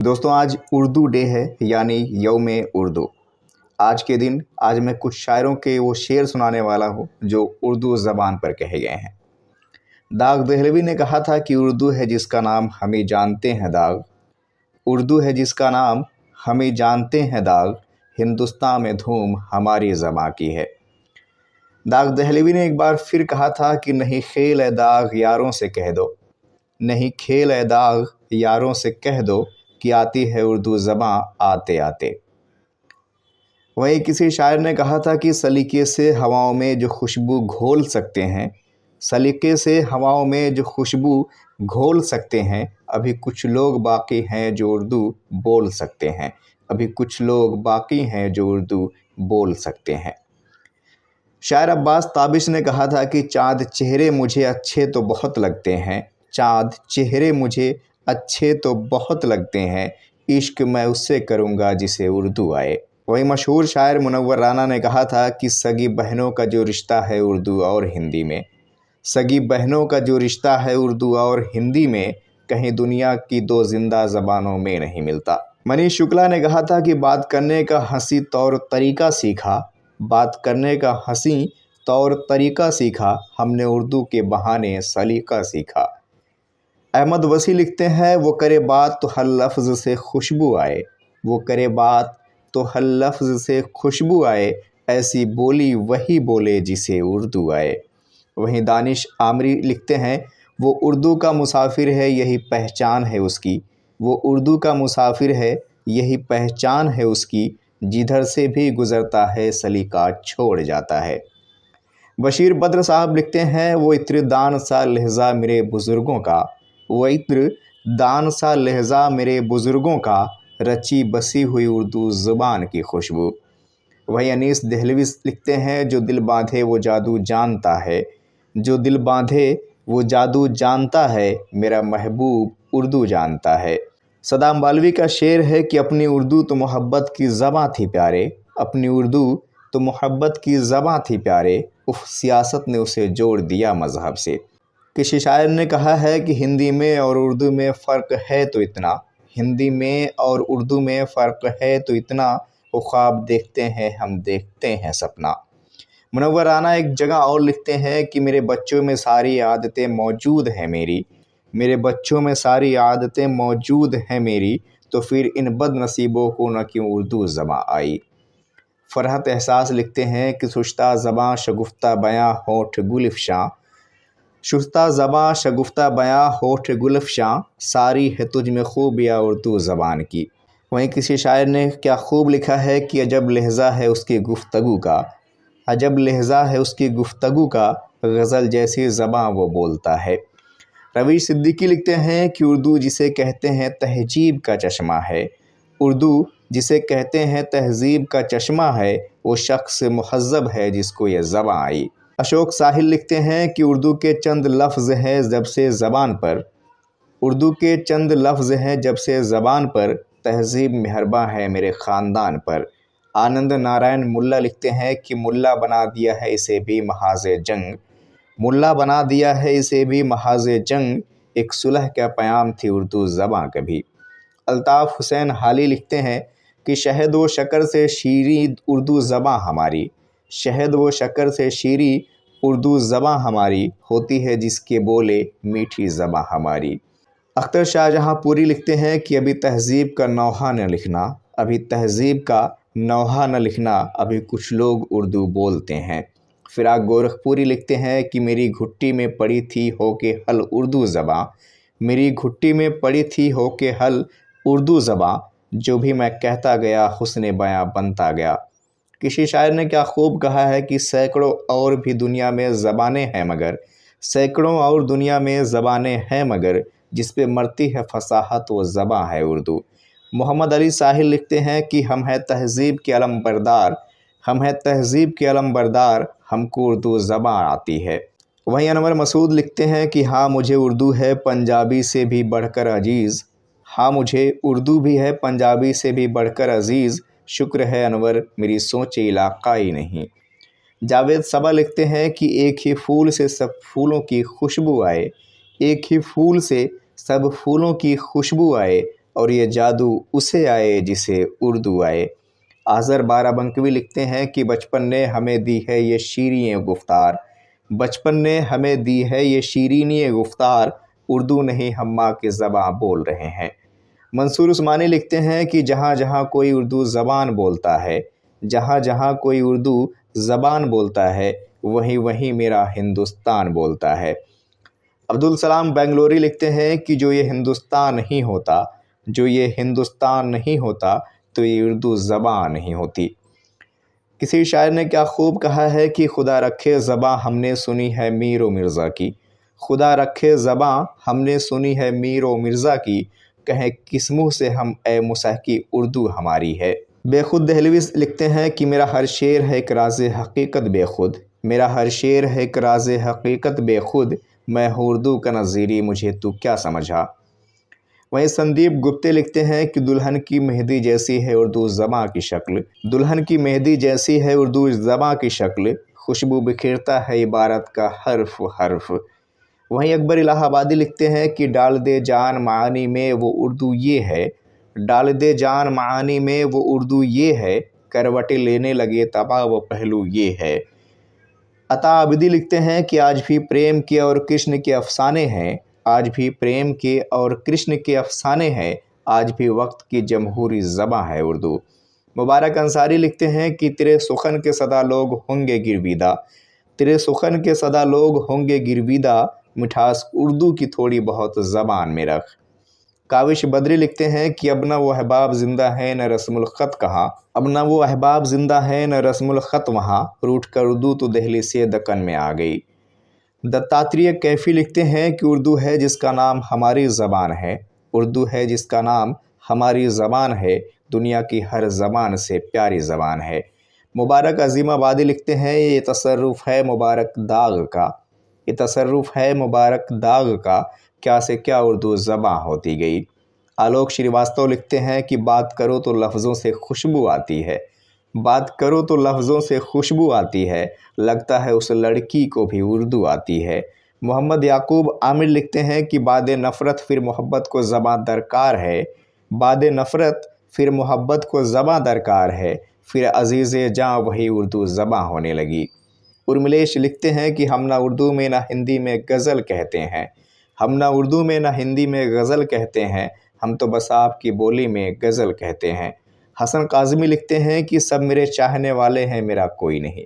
दोस्तों आज उर्दू डे है यानी यौम उर्दू। आज के दिन आज मैं कुछ शायरों के वो शेर सुनाने वाला हूँ जो उर्दू ज़बान पर कहे गए हैं। दाग दहलवी ने कहा था कि उर्दू है जिसका नाम हमें जानते हैं दाग, उर्दू है जिसका नाम हमें जानते हैं दाग, हिंदुस्तान में धूम हमारी ज़बां की है। दाग दहलवी ने एक बार फिर कहा था कि नहीं खेल है दाग यारों से कह दो, नहीं खेल है दाग यारों से कह दो कि आती है उर्दू ज़बां आते आते। वहीं किसी शायर ने कहा था कि सलीके से हवाओं में जो खुशबू घोल सकते हैं, सलीके से हवाओं में जो खुशबू घोल सकते हैं, अभी कुछ लोग बाकी हैं जो उर्दू बोल सकते हैं, अभी कुछ लोग बाकी हैं जो उर्दू बोल सकते हैं। शायर अब्बास ताबिश ने कहा था कि चाँद चेहरे मुझे अच्छे तो बहुत लगते हैं, चाँद चेहरे मुझे अच्छे तो बहुत लगते हैं, इश्क मैं उससे करूँगा जिसे उर्दू आए। वहीं मशहूर शायर मुनव्वर राना ने कहा था कि सगी बहनों का जो रिश्ता है उर्दू और हिंदी में, सगी बहनों का जो रिश्ता है उर्दू और हिंदी में, कहीं दुनिया की दो जिंदा ज़बानों में नहीं मिलता। मनीष शुक्ला ने कहा था कि बात करने का हंसी तौर तरीका सीखा, बात करने का हंसी तौर तरीका सीखा, हमने उर्दू के बहाने सलीका सीखा। अहमद वसी लिखते हैं वो करे बात तो हर लफ्ज़ से खुशबू आए, वो करे बात तो हर लफ्ज़ से खुशबू आए, ऐसी बोली वही बोले जिसे उर्दू आए। वहीं दानिश आमरी लिखते हैं वो उर्दू का मुसाफिर है यही पहचान है उसकी, वो उर्दू का मुसाफिर है यही पहचान है उसकी, जिधर से भी गुज़रता है सलीका छोड़ जाता है। बशीर बद्र साहब लिखते हैं वो इत्र दान सा लहजा मेरे बुज़ुर्गों का, वो इत्र दान सा लहजा मेरे बुज़ुर्गों का, रची बसी हुई उर्दू ज़ुबान की खुशबू। वहीं अनीस दहलवी लिखते हैं जो दिल बांधे वो जादू जानता है, जो दिल बांधे वो जादू जानता है, मेरा महबूब उर्दू जानता है। सदाम बालवी का शेर है कि अपनी उर्दू तो मोहब्बत की ज़बां थी प्यारे, अपनी उर्दू तो मोहब्बत की ज़बां थी प्यारे, उफ सियासत ने उसे जोड़ दिया मज़हब से। किसी शायर ने कहा है कि हिंदी में और उर्दू में फ़र्क है तो इतना, हिंदी में और उर्दू में फ़र्क है तो इतना, वो ख्वाब देखते हैं हम देखते हैं सपना। मुनव्वर राना एक जगह और लिखते हैं कि मेरे बच्चों में सारी आदतें मौजूद हैं मेरी, मेरे बच्चों में सारी आदतें मौजूद हैं मेरी, तो फिर इन बदनसीबों को न क्यों उर्दू ज़बां आई। फ़रहत एहसास लिखते हैं कि शुश्ता ज़बां शगुफ्ता बयां होठ गुलिफ़शां, शुश्ता ज़बां शगुफ्ता बयां होठ गुलिफ़शां, सारी है तुझ में खूबियाँ उर्दू ज़बान की। वहीं किसी शायर ने क्या खूब लिखा है कि अजब लहज़ा है उसकी गुफ्तगू का, अजब लहज़ा है उसकी गुफ्तगू का, गज़ल जैसी ज़बां वो बोलता है। रवीश सिद्दीकी लिखते हैं कि उर्दू जिसे कहते हैं तहजीब का चश्मा है, उर्दू जिसे कहते हैं तहजीब का चश्मा है, वो शख्स मुहज़्ज़ब है जिसको ये ज़बां आई। अशोक साहिल लिखते हैं कि उर्दू के चंद लफ्ज़ हैं जब से ज़बान पर, उर्दू के चंद लफ्ज़ हैं जब से ज़बान पर, तहज़ीब मेहरबां है मेरे ख़ानदान पर। आनंद नारायण मुल्ला लिखते हैं कि मुल्ला बना दिया है इसे भी महाज़े जंग, मुल्ला बना दिया है इसे भी महाज़े जंग, एक सुलह का प्याम थी उर्दू ज़बां कभी। अल्ताफ़ हुसैन हाली लिखते हैं कि शहद व शक्कर से शीरी उर्दू ज़बां हमारी, शहद व शक्कर से शीरी उर्दू ज़बां हमारी, होती है जिसके बोले मीठी ज़बां हमारी। अख्तर शाहजहाँपुरी लिखते हैं कि अभी तहज़ीब का नौहा न लिखना, अभी तहज़ीब का नौहा न लिखना, अभी कुछ लोग उर्दू बोलते हैं। फ़िराक गोरखपुरी लिखते हैं कि मेरी घुट्टी में पड़ी थी हो के हल उर्दू ज़बां, मेरी घुट्टी में पड़ी थी हो के हल उर्दू ज़बां, जो भी मैं कहता गया हुस्न बयां बनता गया। किसी शायर ने क्या खूब कहा है कि सैकड़ों और भी दुनिया में ज़बानें हैं मगर, सैकड़ों और दुनिया में ज़बानें हैं मगर, जिस पे मरती है फसाहत वो ज़बां है उर्दू। मोहम्मद अली साहिल लिखते हैं कि हम हैं तहज़ीब के अलम बरदार, हम हैं तहज़ीब के अलम बरदार, हमको उर्दू ज़बां आती है। वहीं अनवर मसूद लिखते हैं कि हाँ मुझे उर्दू है पंजाबी से भी बढ़कर अजीज़, हाँ मुझे उर्दू भी है पंजाबी से भी बढ़कर अजीज़, शुक्र है अनवर मेरी सोच इलाक़ाई नहीं। जावेद सबा लिखते हैं कि एक ही फूल से सब फूलों की खुशबू आए, एक ही फूल से सब फूलों की खुशबू आए, और ये जादू उसे आए जिसे उर्दू आए। आज़र बाराबंकवी लिखते हैं कि बचपन ने हमें दी है ये शीरीं गुफ्तार, बचपन ने हमें दी है ये शीरीनी गुफ्तार, उर्दू नहीं हम माँ की ज़बां बोल रहे हैं। मंसूर उस्मानी लिखते हैं कि जहाँ जहाँ कोई उर्दू ज़बान बोलता है, जहाँ जहाँ कोई उर्दू ज़बान बोलता है, वहीं वहीं मेरा हिंदुस्तान बोलता है। अब्दुल सलाम बेंगलोरी लिखते हैं कि जो ये हिंदुस्तान नहीं होता, जो ये हिंदुस्तान नहीं होता तो ये उर्दू ज़बान नहीं होती। किसी शायर ने क्या खूब कहा है कि खुदा रखे ज़बां हमने सुनी है मीर व मिर्ज़ा की, खुदा रखे ज़बां हमने सुनी है मीर व मिर्ज़ा की, कहें किस मुँह से हम ए मुसहकी उर्दू हमारी है। बेखुद दहलवी लिखते हैं कि मेरा हर शेर है एक राज़े हकीकत बेखुद, मेरा हर शेर है एक राज़े हकीकत बेखुद, मैं हूँ उर्दू का नज़ीरी मुझे तू क्या समझा। वहीं संदीप गुप्ते लिखते हैं कि दुल्हन की मेहंदी जैसी है उर्दू ज़बां की शक्ल, दुल्हन की मेहंदी जैसी है उर्दू ज़बां की शक्ल, खुशबू बिखेरता है इबारत का हर्फ हर्फ। वहीं अकबर इलाहाबादी लिखते हैं कि डाल दे जान मानी में वो उर्दू ये है, डाल दे जान मानी में वो उर्दू ये है, करवटें लेने लगे तबा वो पहलू ये है। अता आबिदी लिखते हैं कि आज भी प्रेम के और कृष्ण के अफसाने हैं, आज भी प्रेम के और कृष्ण के अफसाने हैं, आज भी वक्त की जमहूरी ज़बां है उर्दू। मुबारक अंसारी लिखते हैं कि तेरे सुखन के सदा लोग होंगे गिरविदा, तेरे सुखन के सदा लोग होंगे गिरविदा, मिठास उर्दू की थोड़ी बहुत ज़बान में रख। काविश बद्री लिखते हैं कि अब न वो अहबाब ज़िंदा है न रस्मुल ख़त कहाँ, अब न वो अहबाब ज़िंदा है न रस्मुल ख़त वहाँ, रूठ कर उर्दू तो दहली से दक्कन में आ गई। दत्तात्रेय कैफ़ी लिखते हैं कि उर्दू है जिसका नाम हमारी ज़बान है, उर्दू है जिसका नाम हमारी ज़बान है, दुनिया की हर ज़बान से प्यारी ज़बान है। मुबारक अज़ीमाबादी लिखते हैं ये तसर्रुफ़ है मुबारक दाग का, ये तसर्रुफ़ है मुबारक दाग का, क्या से क्या उर्दू ज़बां होती गई। आलोक श्रीवास्तव लिखते हैं कि बात करो तो लफ्ज़ों से खुशबू आती है, बात करो तो लफ्ज़ों से खुशबू आती है, लगता है उस लड़की को भी उर्दू आती है। मोहम्मद याकूब आमिर लिखते हैं कि बाद नफ़रत फिर मोहब्बत को ज़बां दरकार है, बाद नफ़रत फिर मोहब्बत को ज़बां दरकार है, फिर अज़ीज़ जाँ वही उर्दू ज़बां होने लगी। उर्मिलेश लिखते हैं कि हम ना उर्दू में ना हिंदी में गज़ल कहते हैं, हम ना उर्दू में ना हिंदी में गज़ल कहते हैं, हम तो बस आपकी बोली में गज़ल कहते हैं। हसन काज़मी लिखते हैं कि सब मेरे चाहने वाले हैं मेरा कोई नहीं,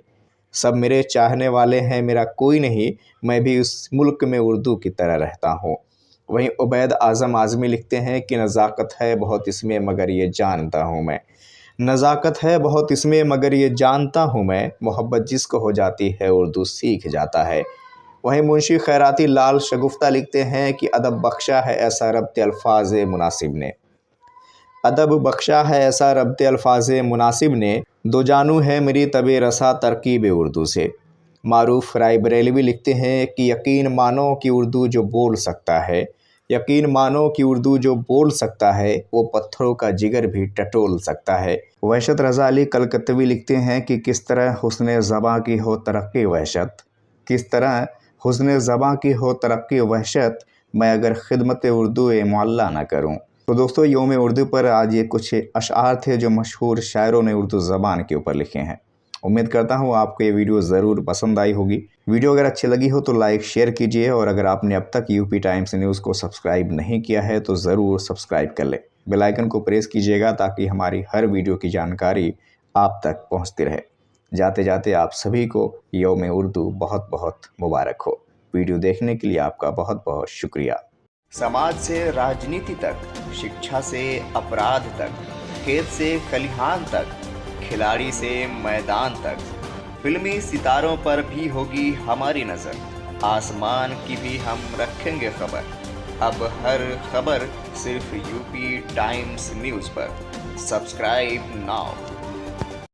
सब मेरे चाहने वाले हैं मेरा कोई नहीं, मैं भी उस मुल्क में उर्दू की तरह रहता हूँ। वहीं उबैद आज़म आज़मी लिखते हैं कि नज़ाकत है बहुत इसमें मगर ये जानता हूँ मैं, नज़ाकत है बहुत इसमें मगर ये जानता हूँ मैं, मोहब्बत जिसको हो जाती है उर्दू सीख जाता है। वहीं मुंशी खैराती लाल शगुफ्ता लिखते हैं कि अदब बख्शा है ऐसा रब्त अल्फाज मुनासिब ने, अदब बख्शा है ऐसा रब्त अल्फाज मुनासिब ने, दो जानू है मेरी तबे रसा तरकीब उर्दू से। मारूफ रायबरेलवी लिखते हैं कि यकीन मानो कि उर्दू जो बोल सकता है, यकीन मानो कि उर्दू जो बोल सकता है वो पत्थरों का जिगर भी टटोल सकता है। वहशत रज़ा अली कलकत्तवी लिखते हैं कि किस तरह हुस्न ज़बां की हो तरक्की वहशत, किस तरह हुस्न ज़बां की हो तरक्की वहशत, मैं अगर खिदमत उर्दू मुअल्ला न करूँ। तो दोस्तों यौम उर्दू पर आज ये कुछ अशआर थे जो मशहूर शायरों ने उर्दू ज़बान के ऊपर लिखे हैं। उम्मीद करता हूँ आपको ये वीडियो ज़रूर पसंद आई होगी। वीडियो अगर अच्छी लगी हो तो लाइक शेयर कीजिए, और अगर आपने अब तक यूपी टाइम्स न्यूज़ को सब्सक्राइब नहीं किया है तो ज़रूर सब्सक्राइब कर लें। बेल आइकन को प्रेस कीजिएगा ताकि हमारी हर वीडियो की जानकारी आप तक पहुँचती रहे। जाते जाते आप सभी को यौम उर्दू बहुत बहुत मुबारक हो। वीडियो देखने के लिए आपका बहुत बहुत शुक्रिया। समाज से राजनीति तक, शिक्षा से अपराध तक, खेत से खलिहान तक, खिलाड़ी से मैदान तक, फिल्मी सितारों पर भी होगी हमारी नज़र, आसमान की भी हम रखेंगे खबर। अब हर खबर सिर्फ यूपी टाइम्स न्यूज़ पर। Subscribe now.